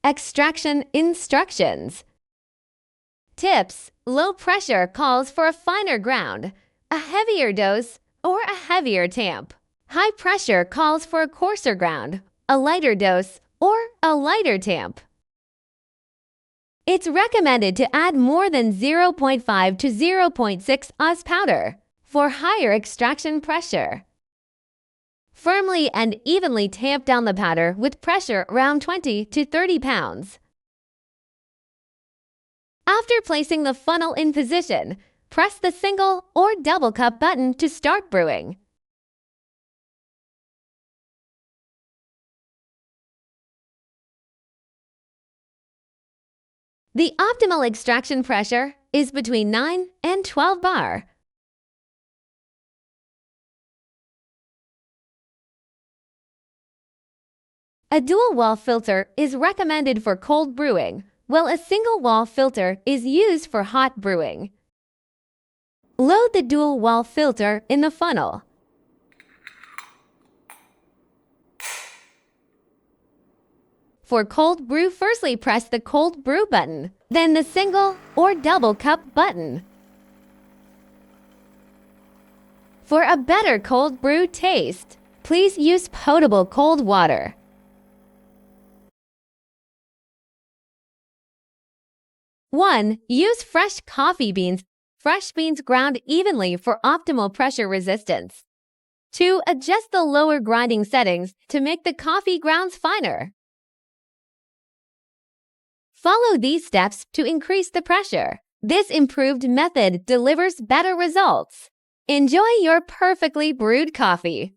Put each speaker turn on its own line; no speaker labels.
Extraction instructions. Tips: low pressure calls for a finer ground, a heavier dose, or a heavier tamp. High pressure calls for a coarser ground, a lighter dose, or a lighter tamp. It's recommended to add more than 0.5 to 0.6 oz powder for higher extraction pressure. Firmly and evenly tamp down the powder with pressure around 20 to 30 pounds. After placing the funnel in position, press the single or double cup button to start brewing. The optimal extraction pressure is between 9 and 12 bar. A dual-wall filter is recommended for cold brewing, while a single-wall filter is used for hot brewing. Load the dual-wall filter in the funnel. For cold brew, firstly press the cold brew button, then the single or double cup button. For a better cold brew taste, please use potable cold water. One, use fresh coffee beans. Fresh beans ground evenly for optimal pressure resistance. 2, adjust the lower grinding settings to make the coffee grounds finer. Follow these steps to increase the pressure. This improved method delivers better results. Enjoy your perfectly brewed coffee.